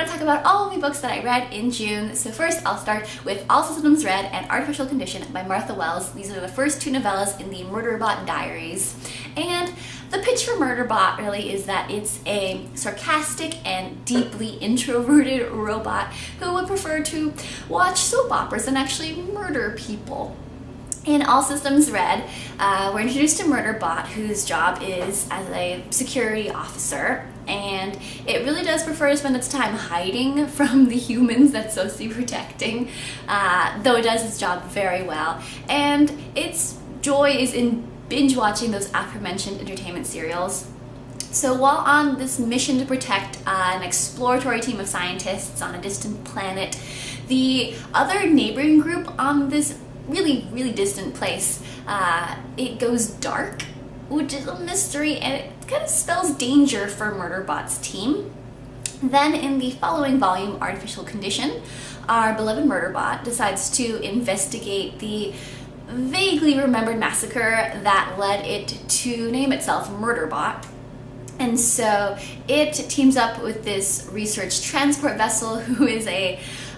want to talk about all the books that I read in June. So first, I'll start with All Systems Red and Artificial Condition by Martha Wells. These are the first two novellas in the Murderbot Diaries. And the pitch for Murderbot really is that it's a sarcastic and deeply introverted robot who would prefer to watch soap operas and actually murder people. In All Systems Red, we're introduced to Murderbot, whose job is as a security officer, and it really does prefer to spend its time hiding from the humans that's supposed to be protecting, though it does its job very well. And its joy is in binge watching those aforementioned entertainment serials. So while on this mission to protect an exploratory team of scientists on a distant planet, the other neighboring group on this really distant place, it goes dark, which is a mystery, and it kind of spells danger for Murderbot's team. Then in the following volume, Artificial Condition, our beloved Murderbot decides to investigate the vaguely remembered massacre that led it to name itself Murderbot. And so it teams up with this research transport vessel who is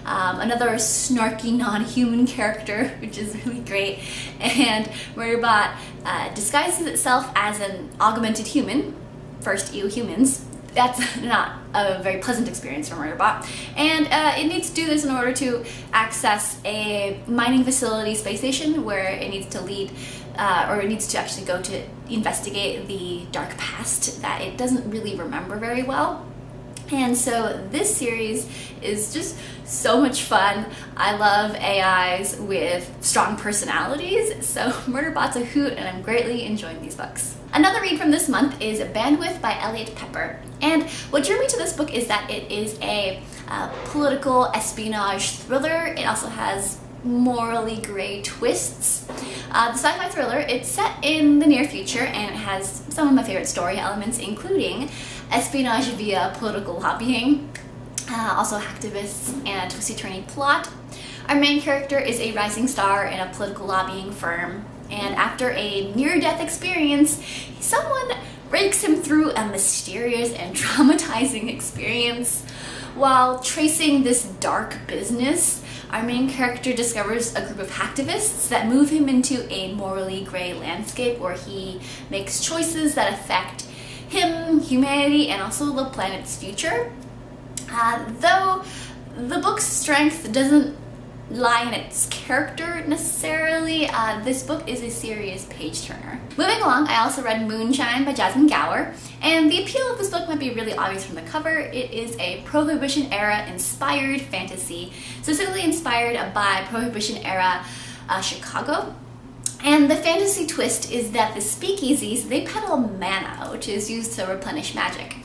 another snarky non-human character, which is really great. And Murderbot disguises itself as an augmented human. First, ew, humans. That's not a very pleasant experience for Murderbot. And it needs to do this in order to access a mining facility space station where it needs to lead, or it needs to actually go to investigate the dark past that it doesn't really remember very well. And so this series is just so much fun. I love AIs with strong personalities, so Murderbot's a hoot, and I'm greatly enjoying these books. Another read from this month is Bandwidth by Eliot Peper. And what drew me to this book is that it is a political espionage thriller. It also has morally gray twists. The sci-fi thriller, it's set in the near future, and it has some of my favorite story elements, including espionage via political lobbying, also hacktivists, and a twisty-turny plot. Our main character is a rising star in a political lobbying firm, and after a near-death experience, someone rakes him through a mysterious and traumatizing experience. While tracing this dark business, our main character discovers a group of hacktivists that move him into a morally gray landscape where he makes choices that affect him, humanity, and also the planet's future. Though the book's strength doesn't lie in its character necessarily, this book is a serious page-turner. Moving along, I also read Moonshine by Jasmine Gower, and the appeal of this book might be really obvious from the cover. It is a Prohibition-era inspired fantasy, specifically inspired by Prohibition-era Chicago. And the fantasy twist is that the speakeasies, they peddle mana, which is used to replenish magic.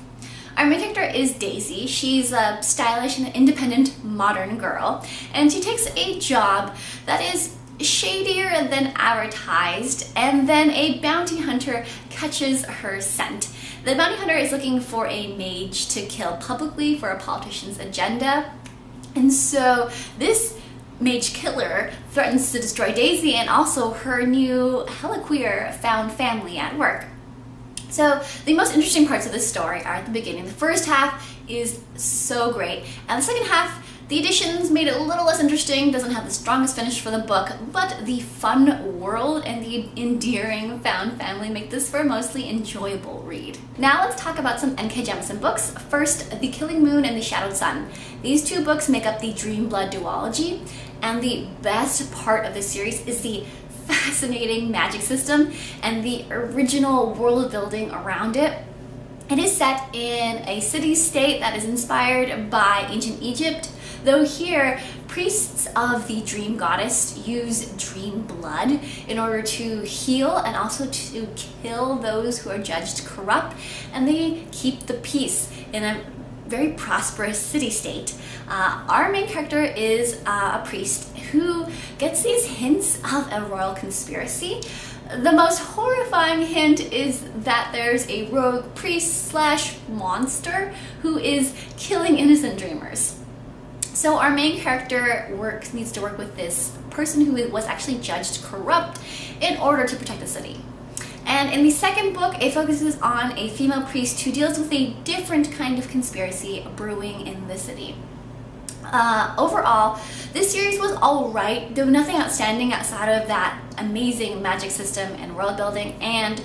Our main character is Daisy. She's a stylish and independent modern girl, and she takes a job that is shadier than advertised, and then a bounty hunter catches her scent. The bounty hunter is looking for a mage to kill publicly for a politician's agenda, and so this mage killer threatens to destroy Daisy and also her new hella queer found family at work. So the most interesting parts of this story are at the beginning. The first half is so great, and the second half, the additions made it a little less interesting, doesn't have the strongest finish for the book, but the fun world and the endearing found family make this for a mostly enjoyable read. Now let's talk about some N.K. Jemisin books. First, The Killing Moon and The Shadowed Sun. These two books make up the Dream Blood duology, and the best part of this series is the fascinating magic system and the original world building around it. It is set in a city-state that is inspired by ancient Egypt, though here priests of the dream goddess use dream blood in order to heal and also to kill those who are judged corrupt, and they keep the peace in a very prosperous city-state. Our main character is a priest who gets these hints of a royal conspiracy. The most horrifying hint is that there's a rogue priest slash monster who is killing innocent dreamers. So our main character needs to work with this person who was actually judged corrupt in order to protect the city. And in the second book, it focuses on a female priest who deals with a different kind of conspiracy brewing in the city. Overall, this series was alright, though nothing outstanding outside of that amazing magic system and world building, and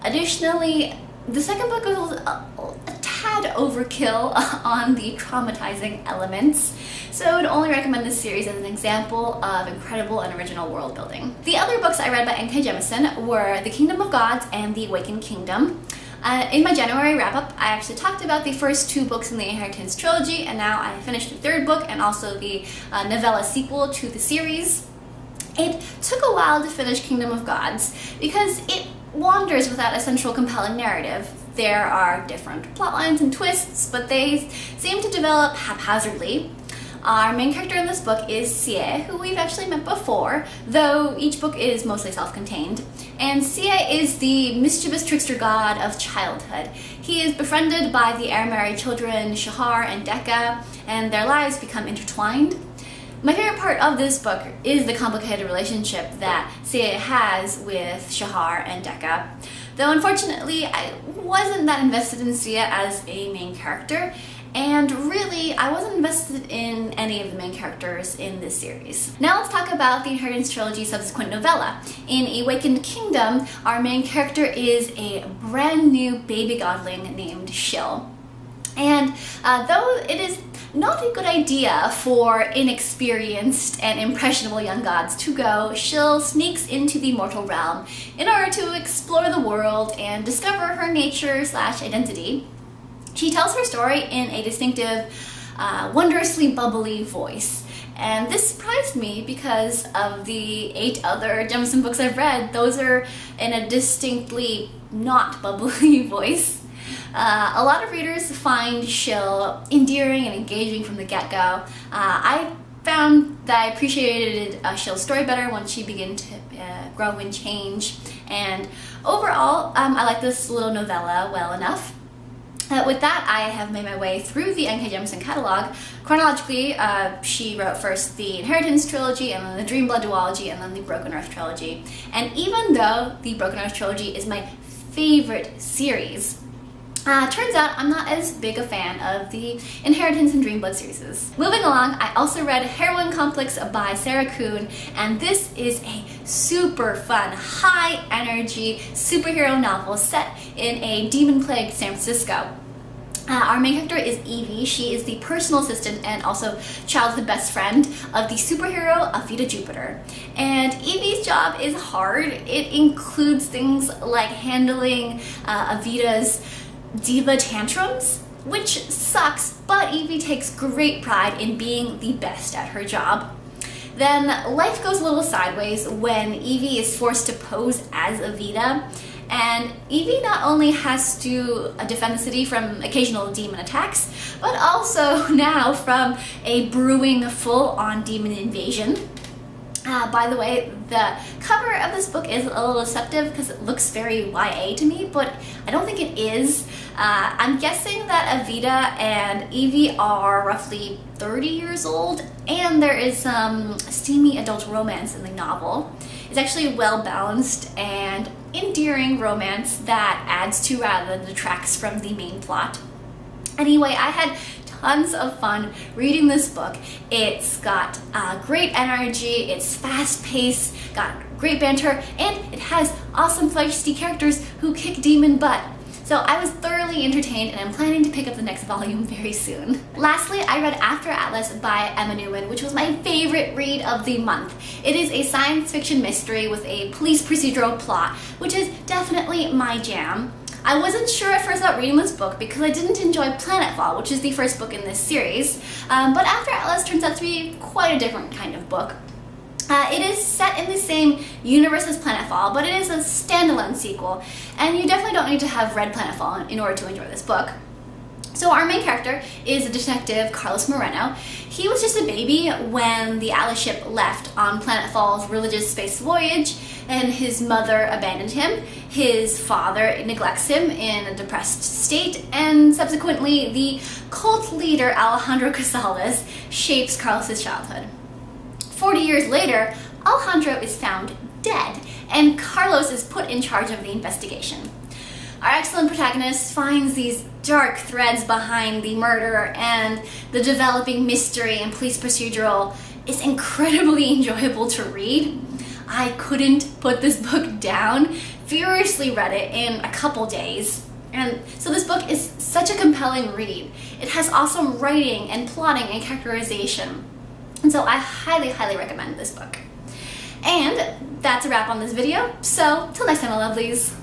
additionally, the second book was a tad overkill on the traumatizing elements, so I would only recommend this series as an example of incredible and original world building. The other books I read by N.K. Jemisin were The Kingdom of Gods and The Awakened Kingdom. In my January wrap-up, I actually talked about the first 2 books in the Inheritance trilogy, and now I finished the 3rd book and also the novella sequel to the series. It took a while to finish Kingdom of Gods because it wanders without a central compelling narrative. There are different plotlines and twists, but they seem to develop haphazardly. Our main character in this book is Sie, who we've actually met before, though each book is mostly self-contained. And Sie is the mischievous trickster god of childhood. He is befriended by the heir-married children Shahar and Decca, and their lives become intertwined. My favorite part of this book is the complicated relationship that Sie has with Shahar and Decca. Though unfortunately, I wasn't that invested in Sie as a main character, and really, I wasn't invested in any of the main characters in this series. Now let's talk about the Inheritance Trilogy subsequent novella. In Awakened Kingdom, our main character is a brand new baby godling named Shill. And though it is not a good idea for inexperienced and impressionable young gods to go, Shill sneaks into the mortal realm in order to explore the world and discover her nature/identity. She tells her story in a distinctive, wondrously bubbly voice. And this surprised me because of the 8 other Jemisin books I've read. Those are in a distinctly not bubbly voice. A lot of readers find Shill endearing and engaging from the get-go. I found that I appreciated Shill's story better once she began to grow and change. And overall, I like this little novella well enough. With that, I have made my way through the N.K. Jemisin catalog. Chronologically, she wrote first the Inheritance trilogy, and then the Dreamblood duology, and then the Broken Earth trilogy. And even though the Broken Earth trilogy is my favorite series, turns out I'm not as big a fan of the Inheritance and Dreamblood series. Moving along, I also read Heroine Complex by Sarah Kuhn, and this is a super fun, high energy superhero novel set in a demon-plagued San Francisco. Our main character is Evie. She is the personal assistant and also childhood best friend of the superhero Avita Jupiter. And Evie's job is hard. It includes things like handling Avita's diva tantrums, which sucks, but Evie takes great pride in being the best at her job. Then life goes a little sideways when Evie is forced to pose as Avita, and Evie not only has to defend the city from occasional demon attacks, but also now from a brewing full-on demon invasion. By the way, the cover of this book is a little deceptive because it looks very YA to me, but I don't think it is. I'm guessing that Avita and Evie are roughly 30 years old, and there is some steamy adult romance in the novel. It's actually well balanced and endearing romance that adds to rather than detracts from the main plot. Anyway, I had tons of fun reading this book. It's got great energy, it's fast-paced, got great banter, and it has awesome feisty characters who kick demon butt. So I was thoroughly entertained, and I'm planning to pick up the next volume very soon. Lastly, I read After Atlas by Emma Newman, which was my favorite read of the month. It is a science fiction mystery with a police procedural plot, which is definitely my jam. I wasn't sure at first about reading this book because I didn't enjoy Planetfall, which is the first book in this series, but After Atlas turns out to be quite a different kind of book. It is set in the same universe as Planetfall, but it is a standalone sequel, and you definitely don't need to have read Planetfall in order to enjoy this book. So our main character is a detective, Carlos Moreno. He was just a baby when the Atlas ship left on Planetfall's religious space voyage, and his mother abandoned him. His father neglects him in a depressed state, and subsequently the cult leader Alejandro Casales shapes Carlos's childhood. 40 years later, Alejandro is found dead, and Carlos is put in charge of the investigation. Our excellent protagonist finds these dark threads behind the murder, and the developing mystery and police procedural is incredibly enjoyable to read. I couldn't put this book down, furiously read it in a couple days. And so this book is such a compelling read. It has awesome writing and plotting and characterization. And so I highly, highly recommend this book. And that's a wrap on this video. So till next time, my lovelies.